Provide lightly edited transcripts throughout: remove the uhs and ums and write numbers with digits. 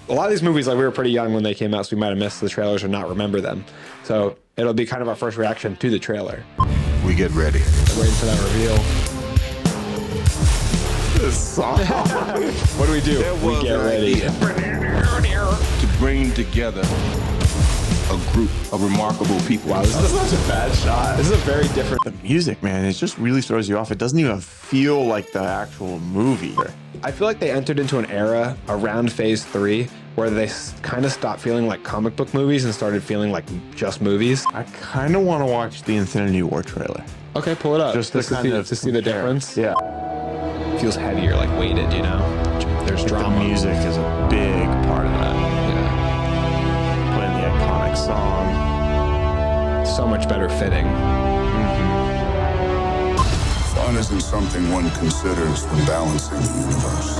a lot of these movies, like we were pretty young when they came out, so we might have missed the trailers or not remember them. So it'll be kind of our first reaction to the trailer. We get ready. Waiting for that reveal. This song. What do we do? We get ready. To bring together a group of remarkable people. Wow, this is such a bad shot. This is a very different. The music, man, it just really throws you off. It doesn't even feel like the actual movie. I feel like they entered into an era around Phase 3 where they kind of stopped feeling like comic book movies and started feeling like just movies. I kind of want to watch the Infinity War trailer. Okay, pull it up. Just to see the compare. difference. Yeah. It feels heavier, like weighted, you know? There's drama. The music is a big part of that. Yeah. Playing the iconic song. So much better fitting. Fun isn't something one considers when balancing the universe.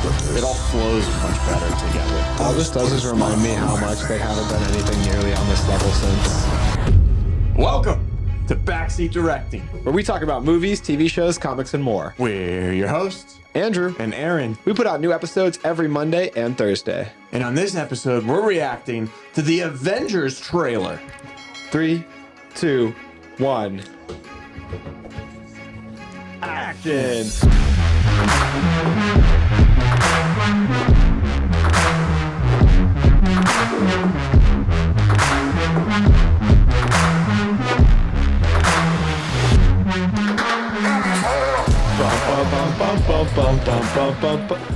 But It all flows much better together. All this does is remind me how much they haven't done anything nearly on this level since. Welcome to Backseat Directing. Where we talk about movies, TV shows, comics, and more. We're your hosts, Andrew. and Aaron. We put out new episodes every Monday and Thursday. And on this episode, we're reacting to the Avengers trailer. 3, 2, 1. Action!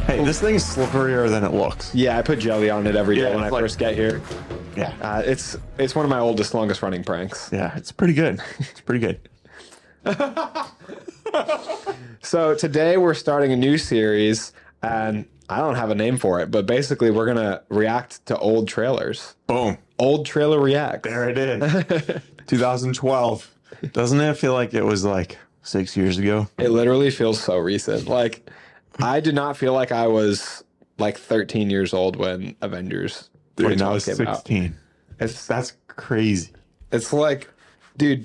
Hey, this thing is slipperier than it looks. Yeah, I put jelly on it every day Yeah, when I it's like- first get here. Yeah. It's one of my oldest, longest running pranks. Yeah, it's pretty good. It's pretty good. So today we're starting a new series, and I don't have a name for it, but basically we're gonna react to old trailers. Boom. Old trailer react. There it is. 2012. Doesn't it feel like it was like 6 years ago? It literally feels so recent. Like, I did not feel like I was like 13 years old when Avengers Dude, I was 2012 came out. 16. That's crazy. It's like, dude,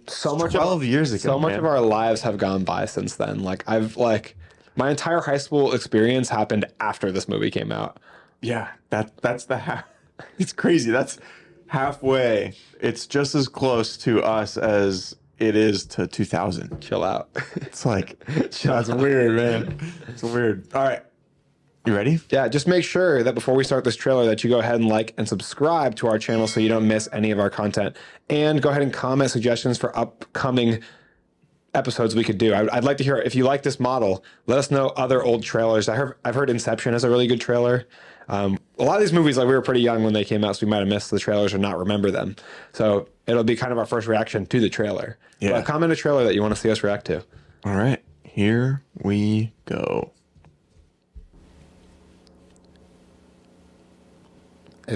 so much 12 years ago, so much man. of our lives have gone by since then. Like, my entire high school experience happened after this movie came out. Yeah, that's the half. It's crazy. That's halfway. It's just as close to us as it is to 2000. Chill out. It's like, that's weird, man. It's weird. All right. You ready? Yeah, just make sure that before we start this trailer that you go ahead and like and subscribe to our channel so you don't miss any of our content. And go ahead and comment suggestions for upcoming episodes we could do. I'd like to hear, if you like this model, let us know other old trailers. I've heard Inception has a really good trailer. A lot of these movies, like we were pretty young when they came out, so we might have missed the trailers or not remember them. So it'll be kind of our first reaction to the trailer. Yeah. But comment a trailer that you want to see us react to. All right. Here we go.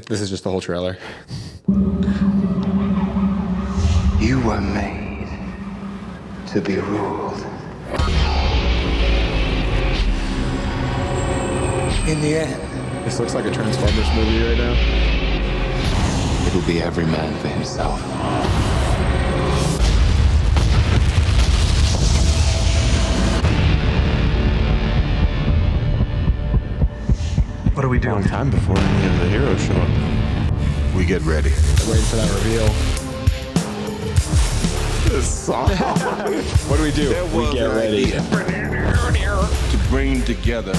This is just the whole trailer. You were made to be ruled. In the end, This looks like a Transformers movie right now. it'll be every man for himself. What are we Long time before any of the heroes show up. We get ready. Waiting for that reveal. This song. What do we do? We get ready. To bring together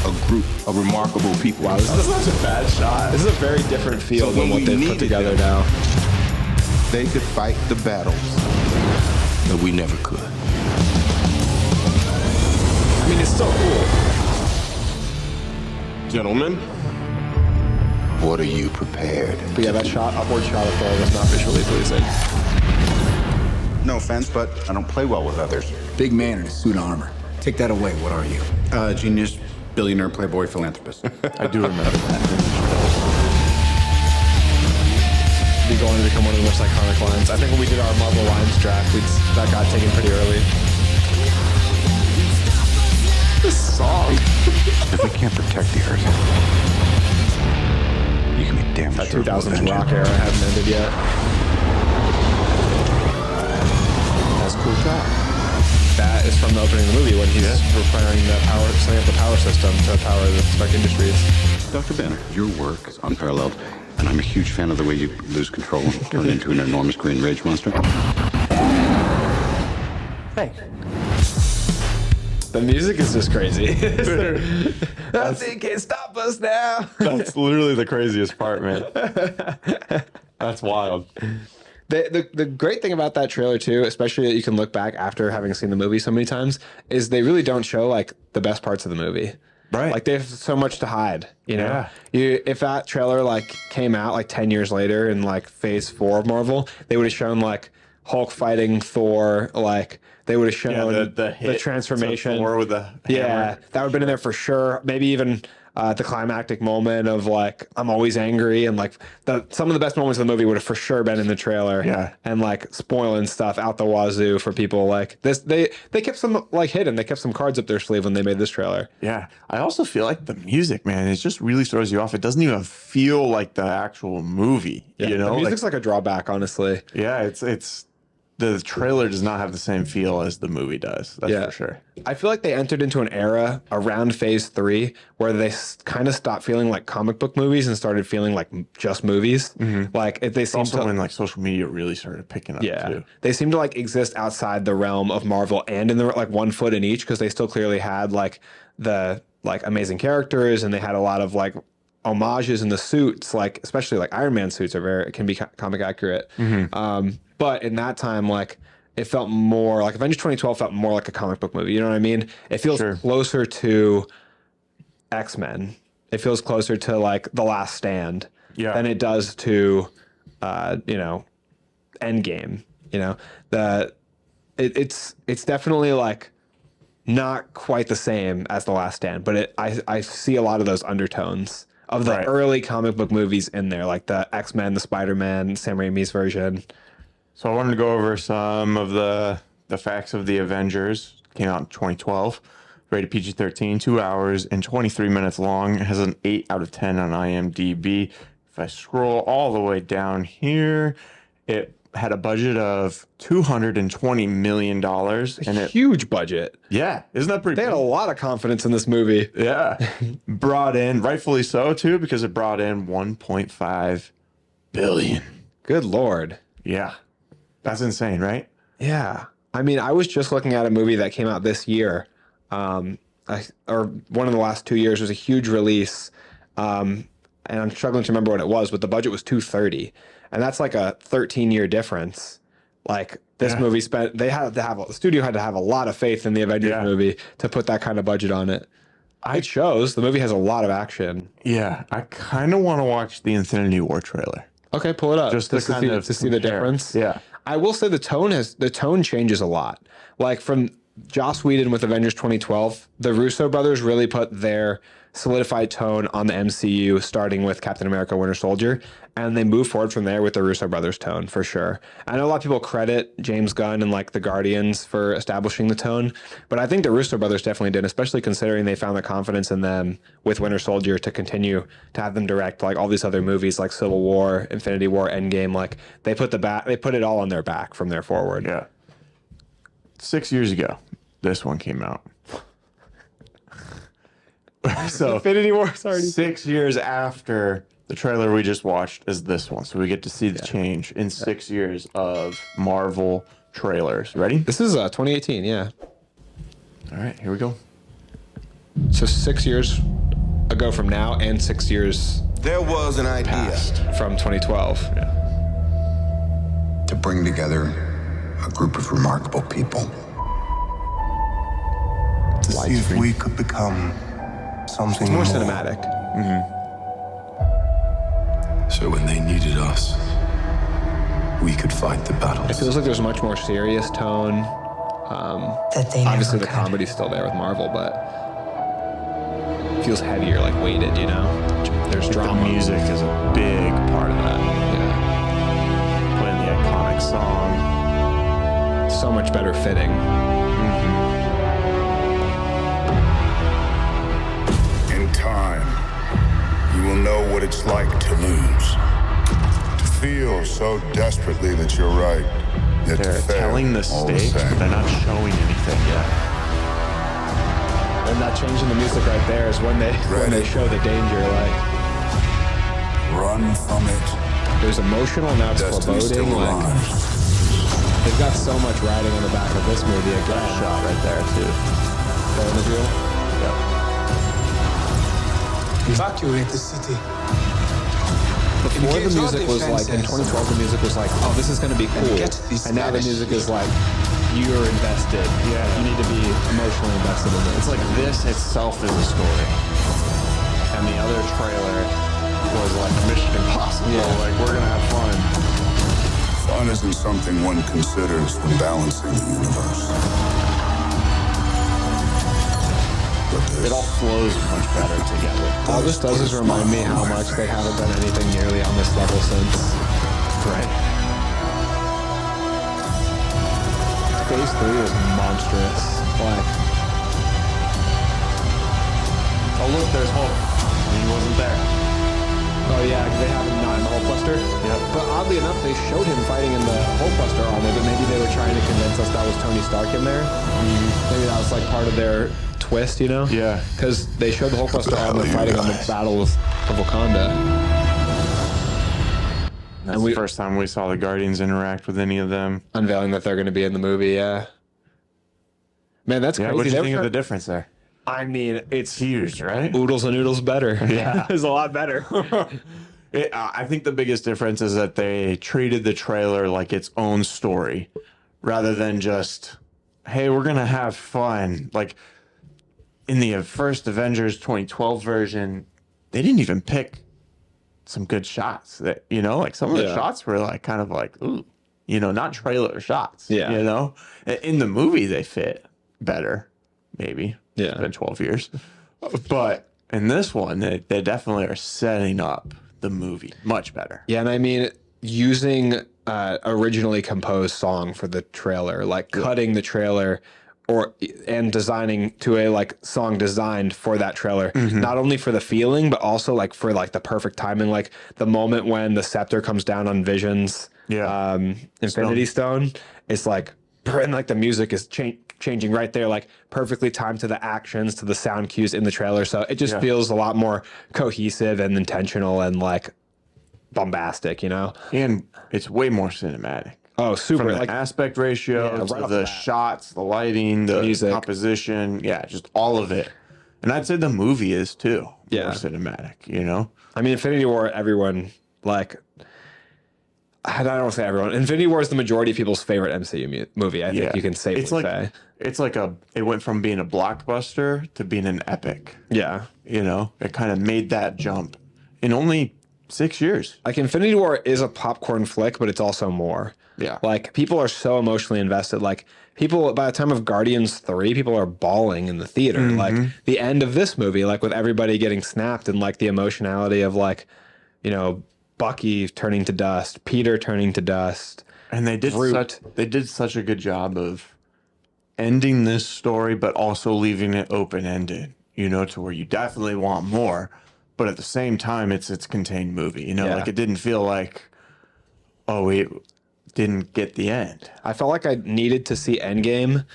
a group of remarkable people. Wow, this is such a bad shot. This is a very different feel So than when what we they've put needed together them. now. They could fight the battles that we never could. I mean, it's so cool. Gentlemen, what are you prepared? But yeah, that shot, upward shot of Thor was not visually pleasing. No offense, but I don't play well with others. Big man in a suit of armor. Take that away. What are you? Genius, billionaire, playboy, philanthropist. I do remember that. Be going to become one of the most iconic lines. I think when we did our Marvel Lines draft, that got taken pretty early. This song. If we can't protect the Earth, you can be damn That sure. 2000s rock era hadn't ended yet. That's a cool track. Bad that is from the opening of the movie when he's repairing setting up the power system to power the Stark Industries. Dr. Banner, your work is unparalleled, and I'm a huge fan of the way you lose control and turn into an enormous green rage monster. Thanks. The music is just crazy. Nothing can stop us now. That's literally the craziest part, man. That's wild. The great thing about that trailer too, especially that you can look back after having seen the movie so many times, is they really don't show like the best parts of the movie. Right. Like they have so much to hide, you know? Yeah. If that trailer like came out like 10 years later in like phase 4 of Marvel, they would have shown like Hulk fighting Thor, like they would have shown the transformation. Thor with the hammer. Yeah, that would have been in there for sure. Maybe even the climactic moment of like I'm always angry, and like some of the best moments of the movie would have for sure been in the trailer. Yeah, and like spoiling stuff out the wazoo for people like this. They kept some like hidden. They kept some cards up their sleeve when they made this trailer. Yeah, I also feel like the music, man, it just really throws you off. It doesn't even feel like the actual movie. Yeah, you know, the music's like a drawback, honestly. Yeah, it's. The trailer does not have the same feel as the movie does. That's for sure. I feel like they entered into an era around phase 3 where they kind of stopped feeling like comic book movies and started feeling like just movies. Like they seem also to, when like social media really started picking up too. They seem to like exist outside the realm of Marvel and in the like one foot in each, because they still clearly had like the like amazing characters, and they had a lot of like homages in the suits, like especially like Iron Man suits can be comic accurate. But in that time, like it felt more like Avengers 2012 felt more like a comic book movie. You know what I mean? It feels closer to X-Men. It feels closer to like The Last Stand than it does to, Endgame. You know, it's definitely like not quite the same as The Last Stand, but I see a lot of those undertones of the early comic book movies in there, like the X-Men, the Spider-Man, Sam Raimi's version. So I wanted to go over some of the facts of the Avengers. Came out in 2012, rated PG-13, 2 hours and 23 minutes long. It has an 8 out of 10 on IMDb. If I scroll all the way down here, it had a budget of $220 million. And a huge budget. Yeah. Isn't that pretty They had a lot of confidence in this movie. Yeah. Brought in, rightfully so, too, because it brought in $1.5 billion. Good Lord. Yeah. That's insane, right? Yeah. I mean, I was just looking at a movie that came out this year, or one of the last 2 years. Was a huge release, and I'm struggling to remember what it was, but the budget was $230, and that's like a 13-year difference. Like this movie the studio had to have a lot of faith in the Avengers movie to put that kind of budget on it. It shows. The movie has a lot of action. Yeah, I kind of want to watch the Infinity War trailer. Okay, pull it up just to see the difference. Yeah. I will say the tone changes a lot. Like from Joss Whedon with Avengers 2012, the Russo brothers really put their solidified tone on the MCU, starting with Captain America: Winter Soldier, and they moved forward from there with the Russo brothers tone for sure. I know a lot of people credit James Gunn and like the Guardians for establishing the tone, but I think the Russo brothers definitely did, especially considering they found the confidence in them with Winter Soldier to continue to have them direct like all these other movies like Civil War, Infinity War, Endgame. Like they put it all on their back from there forward. Yeah. 6 years ago, this one came out. So Infinity War, sorry. 6 years after the trailer we just watched is this one. So we get to see the change in 6 years of Marvel trailers. Ready? This is 2018, yeah. All right, here we go. So 6 years ago from now, and 6 years There was an idea past from 2012. To bring together a group of remarkable people. To see if we could become something More cinematic. So when they needed us, we could fight the battles. It feels like there's a much more serious tone. That they obviously never the could. comedy's still there with Marvel, but it feels heavier, like weighted, you know? There's drama. The music is a big part of that. Yeah. Playing the iconic song. So much better fitting. In time, you will know what it's like to lose. To feel so desperately that you're right, Yet They're fair, telling the all the stakes, same. but they're not showing anything yet. And that change in the music right there is when they show the danger. Like, Run from it. there's emotional, now it's Destiny still foreboding. Like, arrives. they've got so much riding on the back of this movie again. Shot right there too. Filling the deal. Evacuate the city. Before the Engage all music was like, in defenses. 2012, the music was like, oh, this is going to be cool. get these And now the Spanish music is like, you're invested. Yeah. You need to be emotionally invested in this. It's like this itself is a story, and the other trailer was like Mission Impossible. Yeah. Like we're gonna have fun. Fun isn't something one considers when balancing the universe. But It all flows much better together. All this does is remind me how much they haven't done anything nearly on this level since. Right. Phase 3 is monstrous. Like, Oh look, there's Hulk. He wasn't there. oh yeah, they have him not in the Hulkbuster. Yep. But oddly enough, they showed him fighting in the Hulkbuster armor, but maybe they were trying to convince us that was Tony Stark in there. Maybe that was like part of their twist, you know? Yeah. Because they showed the Hulkbuster hell armor are you fighting on the guys? Battle of Wakanda. That's the first time we saw the Guardians interact with any of them. Unveiling that they're going to be in the movie, yeah. Man, that's Yeah, crazy. what do They you were think of the trying- difference there? I mean, It's huge, right? oodles and noodles better. Yeah. It's a lot better. I think the biggest difference is that they treated the trailer like its own story rather than just, hey, we're going to have fun. Like in the first Avengers 2012 version, they didn't even pick some good shots that, you know, like some of the Yeah. shots were like kind of like, ooh, you know, not trailer shots. Yeah. You know, in the movie, they fit better, maybe. Yeah. It's been 12 years. But in this one, they definitely are setting up the movie much better. Yeah, and I mean, using originally composed song for the trailer, like cutting the trailer and designing to a like song designed for that trailer, not only for the feeling, but also like for like the perfect timing, like the moment when the scepter comes down on Vision's Infinity Stone, it's like, and like the music is changing right there, like perfectly timed to the actions, to the sound cues in the trailer. So it just feels a lot more cohesive and intentional and like bombastic, you know? And it's way more cinematic. Oh, super. From the Like, aspect ratio Yeah, to right off the the bat. shots, the lighting, the Music. composition. Yeah, just all of it. And I'd say the movie is too. Yeah. More cinematic, you know? I mean, Infinity War, everyone, like, I don't want to say everyone. Infinity War is the majority of people's favorite MCU movie. I think you can safely say. It's like it went from being a blockbuster to being an epic. Yeah. You know, it kind of made that jump in only 6 years. Like, Infinity War is a popcorn flick, but it's also more. Yeah. Like, people are so emotionally invested. Like, people, by the time of Guardians 3, people are bawling in the theater. Like, the end of this movie, like, with everybody getting snapped and, like, the emotionality of, like, you know, Bucky turning to dust, Peter turning to dust. And they did such a good job of ending this story, but also leaving it open-ended, you know, to where you definitely want more. But at the same time, it's contained movie, you know, Yeah. like it didn't feel like, oh, we didn't get the end. I felt like I needed to see Endgame,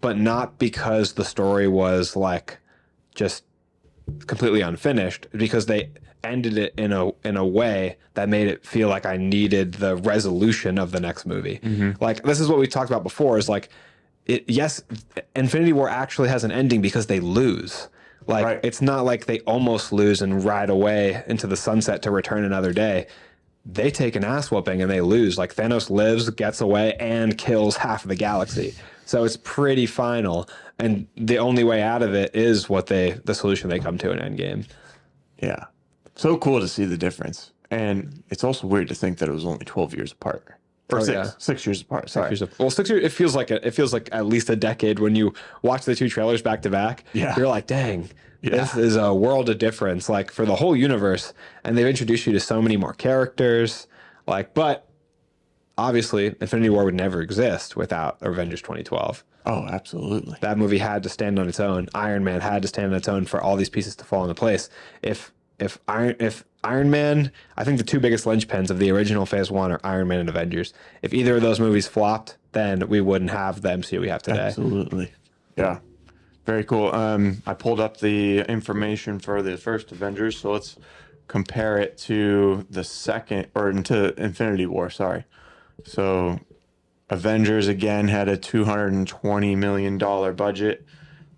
but not because the story was like just completely unfinished, because they ended it in a way that made it feel like I needed the resolution of the next movie. Like, this is what we talked about before, is like, yes, Infinity War actually has an ending because they lose. Like, Right. It's not like they almost lose and ride away into the sunset to return another day. They take an ass whooping and they lose. Like, Thanos lives, gets away, and kills half of the galaxy. So it's pretty final. And the only way out of it is the solution they come to in Endgame. Yeah. So cool to see the difference. And it's also weird to think that it was only 12 years apart. Or Oh, 6. yeah. 6 years apart. Sorry. 6 years. Well, 6 years. It feels like at least a decade when you watch the two trailers back to back. Yeah. You're like, dang, Yeah. this is a world of difference. Like, for the whole universe, and they've introduced you to so many more characters. Like, but obviously, Infinity War would never exist without Avengers 2012. Oh, absolutely. That movie had to stand on its own. Iron Man had to stand on its own for all these pieces to fall into place. If Iron Man, I think the two biggest linchpins of the original Phase 1 are Iron Man and Avengers. If either of those movies flopped, then we wouldn't have the MCU we have today. Absolutely. Yeah. Very cool. I pulled up the information for the first Avengers, so let's compare it to the second, or to Infinity War, sorry. So Avengers, again, had a $220 million budget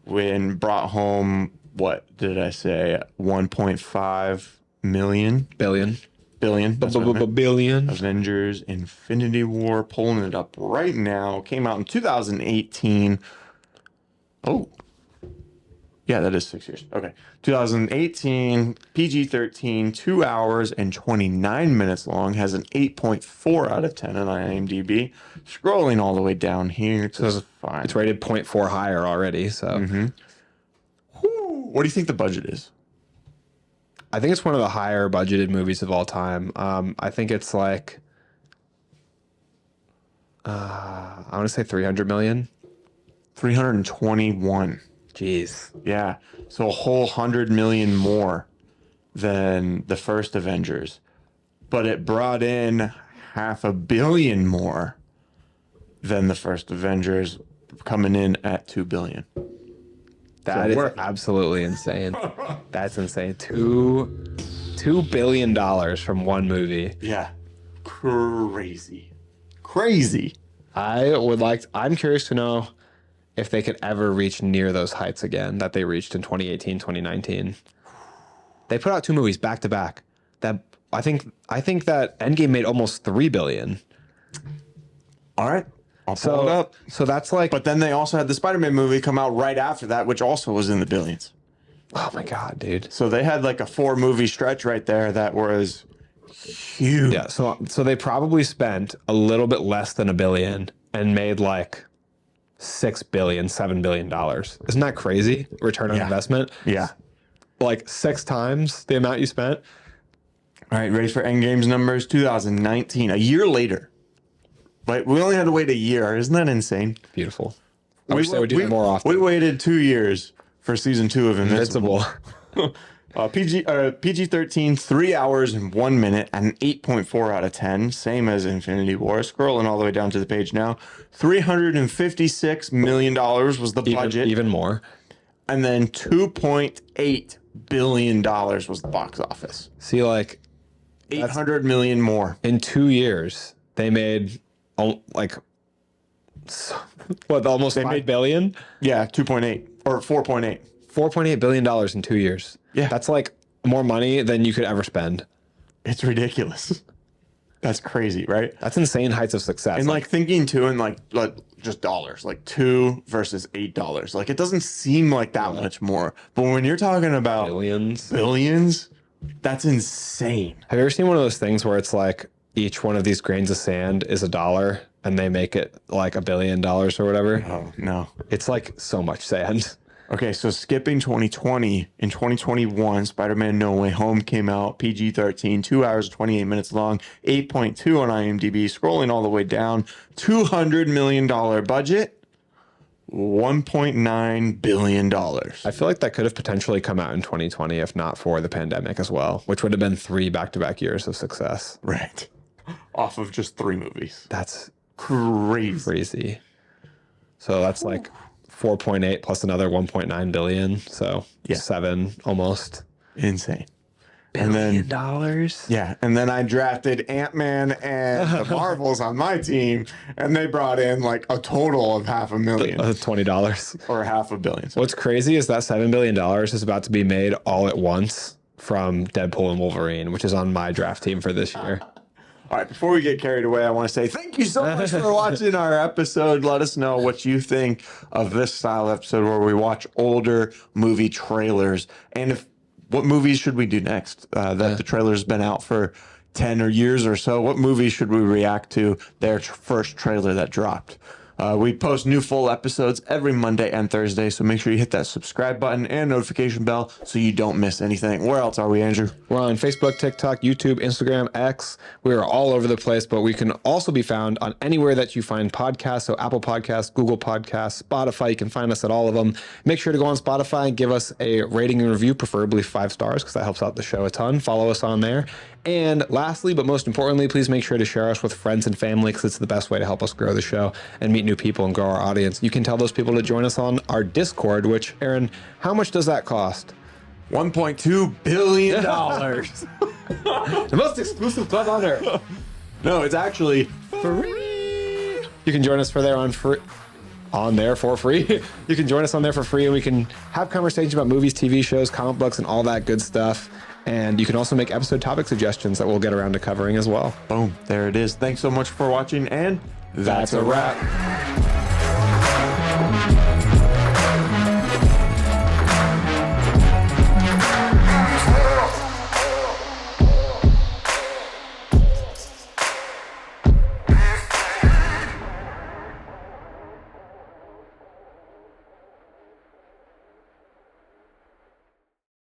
when brought home, what did I say, 1.5 million? Billion. That's what I meant. Billion. Avengers Infinity War, pulling it up right now, came out in 2018. Oh, yeah, that is 6 years. Okay. 2018, PG-13, 2 hours and 29 minutes long, has an 8.4 out of 10 on IMDb. Scrolling all the way down here to fine. It's rated 0.4 higher already, so. What do you think the budget is? I think it's one of the higher budgeted movies of all time. I think it's like, I want to say 300 million. 321. Jeez. Yeah. So a whole 100 million more than the first Avengers. But it brought in $500 million more than the first Avengers, coming in at $2 billion. That is absolutely insane. That's insane. $2 billion from one movie. Yeah. Crazy. Crazy. I'm curious to know if they could ever reach near those heights again that they reached in 2018, 2019. They put out two movies back to back. That I think that Endgame made almost $3 billion. All right. I'll pull it up. So that's like, But then they also had the Spider-Man movie come out right after that, which also was in the billions. oh my God, dude. So they had like a 4-movie stretch right there that was huge. Yeah. So they probably spent a little bit less than $1 billion and made like $6 billion, $7 billion. Isn't that crazy? Return on investment. Yeah. Like 6 times the amount you spent. All right, ready for Endgame's numbers? 2019, a year later. But we only had to wait a year. Isn't that insane? Beautiful. I wish they would do that more often. We waited 2 years for season 2 of Invincible. PG-13, 3 hours and 1 minute, and an 8.4 out of 10, same as Infinity War. Scrolling all the way down to the page now. $356 million was the budget. Even more. And then $2.8 billion was the box office. See, like 800 million more. in 2 years, they made like almost $5 billion? Yeah, 2.8 or 4.8. $4.8 billion in 2 years. Yeah. That's like more money than you could ever spend. It's ridiculous. That's crazy, right? That's insane heights of success. And like thinking too in like just dollars, like $2 versus $8. Like it doesn't seem like that much more. But when you're talking about billions, that's insane. Have you ever seen one of those things where it's like each one of these grains of sand is $1 and they make it like $1 billion or whatever? Oh, no. It's like so much sand. Okay, so skipping 2020, in 2021, Spider-Man No Way Home came out, PG-13, 2 hours, 28 minutes long, 8.2 on IMDb, scrolling all the way down, $200 million budget, $1.9 billion. I feel like that could have potentially come out in 2020 if not for the pandemic as well, which would have been 3 back-to-back years of success. Right. Off of just 3 movies. That's crazy. So that's like 4.8 plus another 1.9 billion. So Yeah. 7 almost. Insane. $1 billion? Yeah, and then I drafted Ant-Man and the Marvels on my team, and they brought in like a total of $500,000 $20. or $500 million. So What's crazy is that $7 billion is about to be made all at once from Deadpool and Wolverine, which is on my draft team for this year. all right, before we get carried away, I want to say thank you so much for watching our episode. Let us know what you think of this style episode where we watch older movie trailers, and what movies should we do next that the trailer's been out for 10 or years or so. What movies should we react to their first trailer that dropped? We post new full episodes every Monday and Thursday, so make sure you hit that subscribe button and notification bell so you don't miss anything. Where else are we, Andrew? We're on Facebook, TikTok, YouTube, Instagram, X. We are all over the place, but we can also be found on anywhere that you find podcasts. So Apple Podcasts, Google Podcasts, Spotify. You can find us at all of them. Make sure to go on Spotify and give us a rating and review, preferably 5 stars, because that helps out the show a ton. Follow us on there. And lastly, but most importantly, please make sure to share us with friends and family, because it's the best way to help us grow the show and meet new people and grow our audience. You can tell those people to join us on our Discord, which, Aaron, how much does that cost? $1.2 billion. The most exclusive club on earth. No, it's actually free. You can join us for there on there for free. You can join us on there for free, and we can have conversations about movies, TV shows, comic books, and all that good stuff. And you can also make episode topic suggestions that we'll get around to covering as well. Boom. There it is. Thanks so much for watching, and that's a wrap.